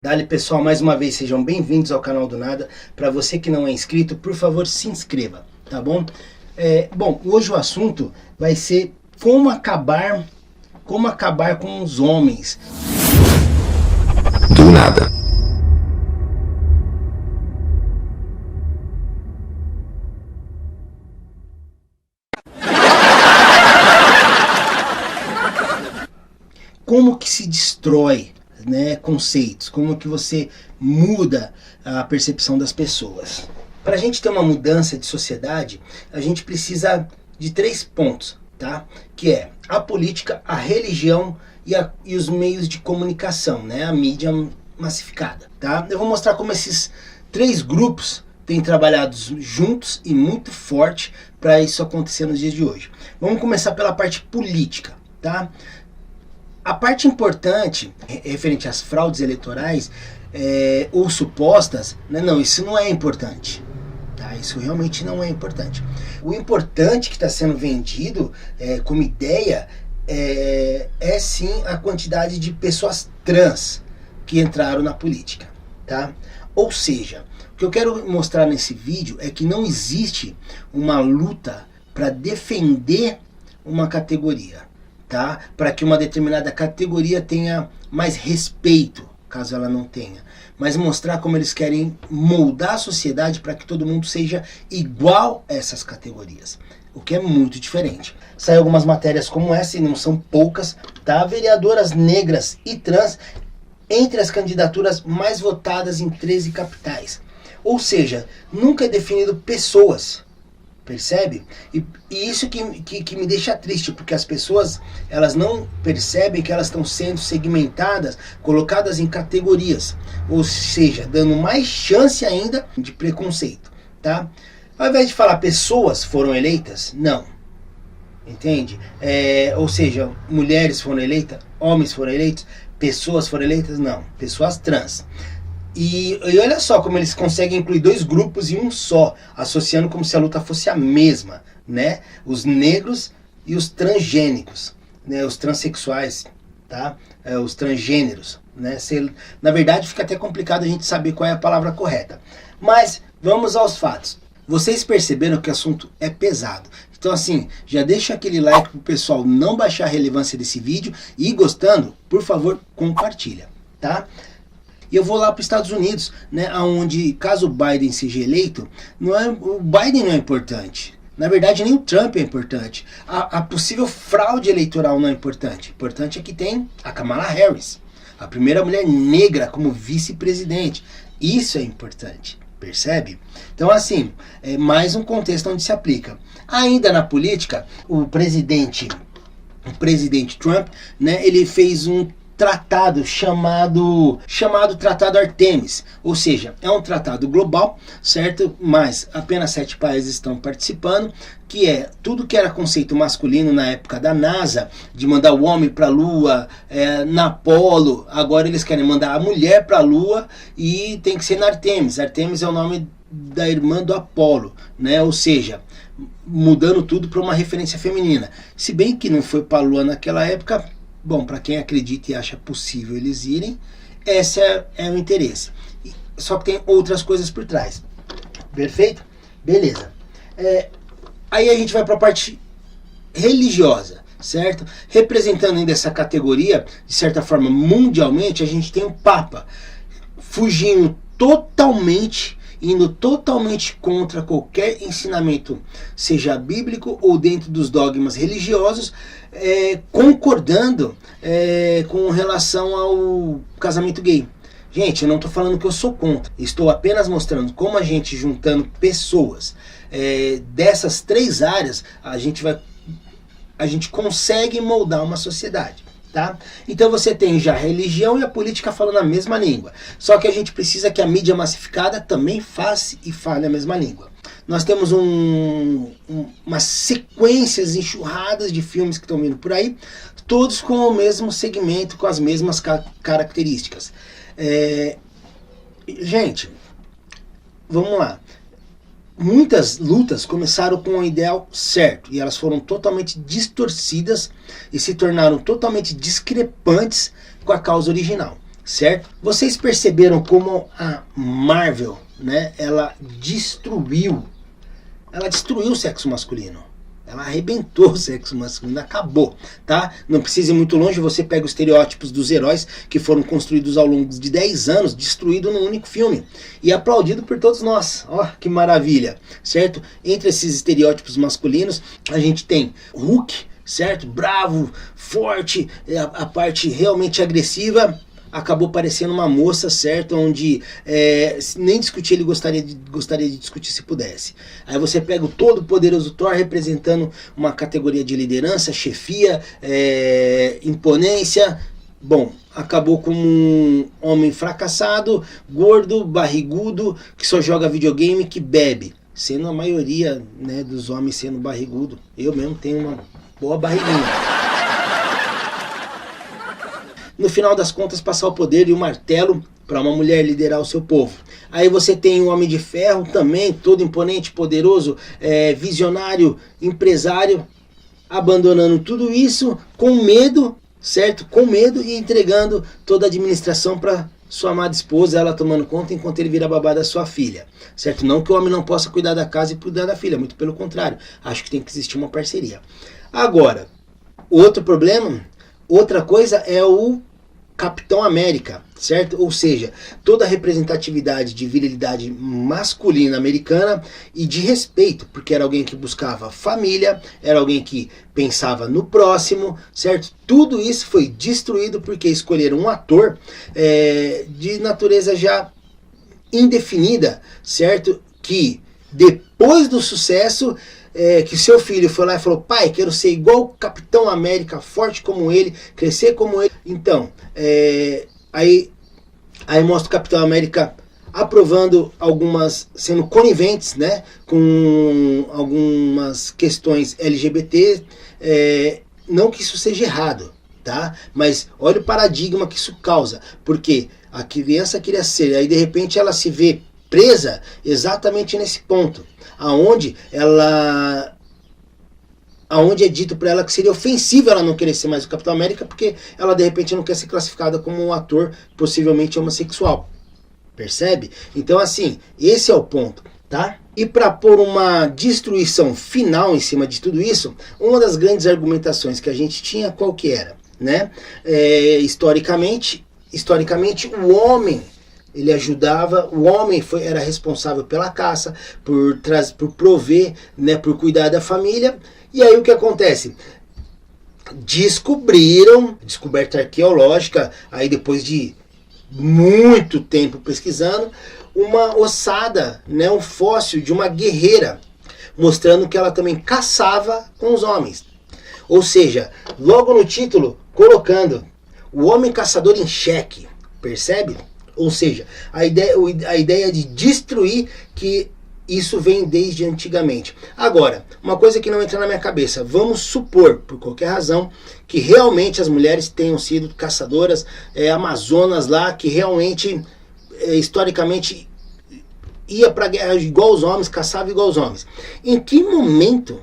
Dali pessoal, mais uma vez sejam bem-vindos ao canal do Nada. Para você que não é inscrito, por favor se inscreva, tá bom? Bom, hoje o assunto vai ser como acabar com os homens. Do nada. Como que se destrói, né, conceitos, como que você muda a percepção das pessoas. Para a gente ter uma mudança de sociedade, a gente precisa de 3 pontos, tá? Que é a política, a religião e os meios de comunicação, né? A mídia massificada, tá? Eu vou mostrar como esses 3 grupos têm trabalhado juntos e muito forte para isso acontecer nos dias de hoje. Vamos começar pela parte política, tá? A parte importante, referente às fraudes eleitorais, ou supostas, né, não, isso não é importante. Tá? Isso realmente não é importante. O importante que está sendo vendido como ideia é sim a quantidade de pessoas trans que entraram na política. Tá? Ou seja, o que eu quero mostrar nesse vídeo é que não existe uma luta para defender uma categoria. Tá? Para que uma determinada categoria tenha mais respeito, caso ela não tenha. Mas mostrar como eles querem moldar a sociedade para que todo mundo seja igual a essas categorias. O que é muito diferente. Saem algumas matérias como essa, e não são poucas, tá? Vereadoras negras e trans entre as candidaturas mais votadas em 13 capitais. Ou seja, nunca é definido pessoas. Percebe? E isso que me deixa triste, porque as pessoas elas não percebem que elas estão sendo segmentadas, colocadas em categorias, ou seja, dando mais chance ainda de preconceito, tá? Ao invés de falar pessoas foram eleitas, não. Entende? Ou seja, mulheres foram eleitas, homens foram eleitos, pessoas foram eleitas, não. Pessoas trans. E olha só como eles conseguem incluir 2 grupos em um só, associando como se a luta fosse a mesma, né? Os negros e os transgênicos, né? Os transexuais, tá? Os transgêneros, né? Na verdade fica até complicado a gente saber qual é a palavra correta. Mas vamos aos fatos. Vocês perceberam que o assunto é pesado. Então assim, já deixa aquele like pro pessoal não baixar a relevância desse vídeo e gostando, por favor, compartilha, tá? E eu vou lá para os Estados Unidos, né, onde, caso o Biden seja eleito, o Biden não é importante. Na verdade, nem o Trump é importante. A possível fraude eleitoral não é importante. O importante é que tem a Kamala Harris, a primeira mulher negra como vice-presidente. Isso é importante, percebe? Então, assim, é mais um contexto onde se aplica. Ainda na política, o presidente Trump, né, ele fez um tratado chamado Tratado Artemis, ou seja, é um tratado global, certo? Mas apenas 7 países estão participando, que é tudo que era conceito masculino na época da NASA, de mandar o homem para a Lua, na Apollo, agora eles querem mandar a mulher para a Lua e tem que ser na Artemis. Artemis é o nome da irmã do Apolo, né? Ou seja, mudando tudo para uma referência feminina. Se bem que não foi para a Lua naquela época. Bom, para quem acredita e acha possível eles irem, esse é o interesse. Só que tem outras coisas por trás. Perfeito? Beleza. Aí a gente vai para a parte religiosa, certo? Representando ainda essa categoria, de certa forma, mundialmente, a gente tem o Papa, indo totalmente contra qualquer ensinamento, seja bíblico ou dentro dos dogmas religiosos, concordando com relação ao casamento gay. Gente, eu não estou falando que eu sou contra, estou apenas mostrando como a gente, juntando pessoas dessas 3 áreas, a gente consegue moldar uma sociedade. Tá? Então você tem já a religião e a política falando a mesma língua. Só que a gente precisa que a mídia massificada também faça e fale a mesma língua. Nós temos umas sequências enxurradas de filmes que estão vindo por aí, todos com o mesmo segmento, com as mesmas características. Gente, vamos lá. Muitas lutas começaram com o ideal certo e elas foram totalmente distorcidas e se tornaram totalmente discrepantes com a causa original. certo? Vocês perceberam como a Marvel, né, ela destruiu o sexo masculino. Ela arrebentou o sexo masculino, acabou, tá? Não precisa ir muito longe, você pega os estereótipos dos heróis que foram construídos ao longo de 10 anos, destruído num único filme. E aplaudido por todos nós. Ó, que maravilha, certo? Entre esses estereótipos masculinos, a gente tem Hulk, certo? Bravo, forte, a parte realmente agressiva. Acabou parecendo uma moça, certo? Onde nem discutir ele gostaria de discutir se pudesse. Aí você pega o todo poderoso Thor representando uma categoria de liderança, chefia, imponência. Bom, acabou como um homem fracassado, gordo, barrigudo, que só joga videogame, que bebe. Sendo a maioria, né, dos homens sendo barrigudo. Eu mesmo tenho uma boa barriguinha. No final das contas, passar o poder e o martelo para uma mulher liderar o seu povo. Aí você tem o Homem de Ferro também, todo imponente, poderoso, visionário, empresário, abandonando tudo isso com medo, certo? Com medo e entregando toda a administração para sua amada esposa, ela tomando conta enquanto ele vira babá da sua filha, certo? Não que o homem não possa cuidar da casa e cuidar da filha, muito pelo contrário. Acho que tem que existir uma parceria. Agora, outro problema, outra coisa é o Capitão América, certo? Ou seja, toda a representatividade de virilidade masculina americana e de respeito, porque era alguém que buscava família, era alguém que pensava no próximo, certo? Tudo isso foi destruído porque escolheram um ator de natureza já indefinida, certo? Que depois do sucesso que seu filho foi lá e falou: pai, quero ser igual o Capitão América, forte como ele, crescer como ele. Então, aí mostra o Capitão América aprovando sendo coniventes, né, com algumas questões LGBT, não que isso seja errado, tá? Mas olha o paradigma que isso causa, porque a criança queria ser, aí de repente ela se vê presa exatamente nesse ponto, aonde é dito para ela que seria ofensivo ela não querer ser mais o Capitão América, porque ela de repente não quer ser classificada como um ator possivelmente homossexual. Percebe? Então assim, esse é o ponto, tá? E para pôr uma destruição final em cima de tudo isso, uma das grandes argumentações que a gente tinha, qual que era, né? Historicamente o homem, ele ajudava, o homem era responsável pela caça, por prover, né, por cuidar da família. E aí o que acontece? Descoberta arqueológica, aí depois de muito tempo pesquisando, uma ossada, né, um fóssil de uma guerreira, mostrando que ela também caçava com os homens. Ou seja, logo no título, colocando o homem caçador em xeque, percebe? Ou seja, a ideia de destruir, que isso vem desde antigamente. Agora, uma coisa que não entra na minha cabeça, vamos supor, por qualquer razão, que realmente as mulheres tenham sido caçadoras, amazonas lá, que realmente, historicamente, ia para a guerra igual os homens, caçava igual os homens. Em que momento,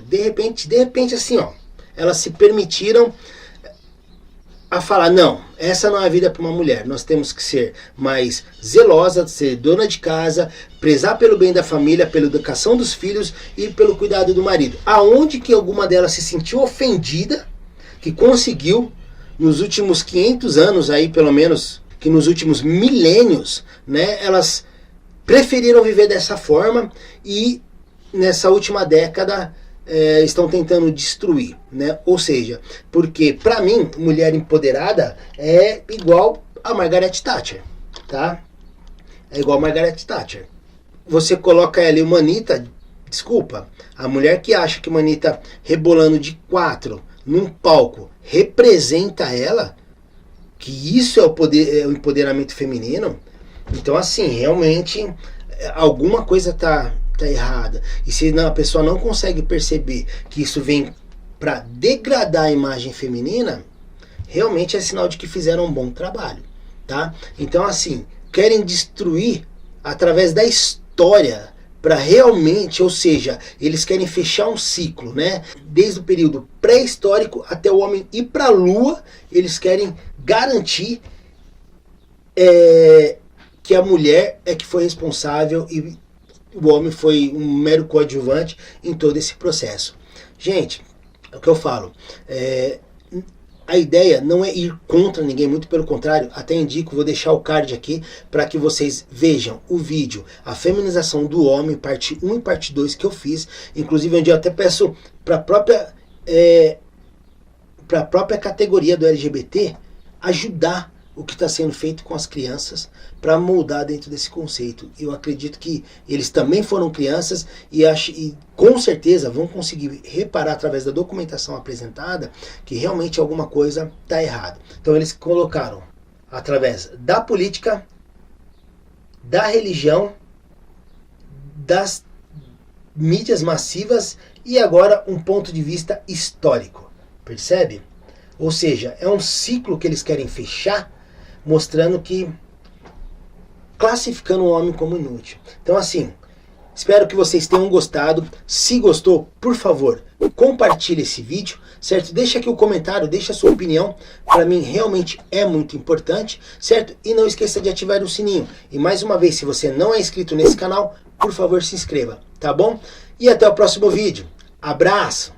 de repente assim, ó, elas se permitiram a falar: não, essa não é a vida para uma mulher, nós temos que ser mais zelosa, ser dona de casa, prezar pelo bem da família, pela educação dos filhos e pelo cuidado do marido. Aonde que alguma delas se sentiu ofendida, que conseguiu, nos últimos 500 anos aí, pelo menos, que nos últimos milênios, né, elas preferiram viver dessa forma e nessa última década estão tentando destruir, né? Ou seja, porque para mim, mulher empoderada é igual a Margaret Thatcher, tá? É igual a Margaret Thatcher. Você coloca ela e uma Anitta, desculpa, a mulher que acha que uma Anitta rebolando de 4 num palco representa ela, que isso é o empoderamento feminino, então assim, realmente alguma coisa tá errada. E se a pessoa não consegue perceber que isso vem para degradar a imagem feminina, realmente é sinal de que fizeram um bom trabalho, tá? Então assim, querem destruir através da história para realmente, ou seja, eles querem fechar um ciclo, né? Desde o período pré-histórico até o homem ir para a Lua, eles querem garantir que a mulher é que foi responsável e o homem foi um mero coadjuvante em todo esse processo. Gente, é o que eu falo. A ideia não é ir contra ninguém, muito pelo contrário, até indico, vou deixar o card aqui para que vocês vejam o vídeo, a feminização do homem, parte 1 e parte 2 que eu fiz, inclusive onde eu até peço para a própria categoria do LGBT ajudar o que está sendo feito com as crianças para moldar dentro desse conceito. Eu acredito que eles também foram crianças e com certeza vão conseguir reparar através da documentação apresentada que realmente alguma coisa está errada. Então eles colocaram através da política, da religião, das mídias massivas e agora um ponto de vista histórico. Percebe? Ou seja, é um ciclo que eles querem fechar, mostrando que classificando o homem como inútil. Então assim, espero que vocês tenham gostado. Se gostou, por favor, compartilhe esse vídeo, certo? Deixa aqui o comentário, deixa a sua opinião, para mim realmente é muito importante, certo? E não esqueça de ativar o sininho. E mais uma vez, se você não é inscrito nesse canal, por favor se inscreva, tá bom? E até o próximo vídeo. Abraço!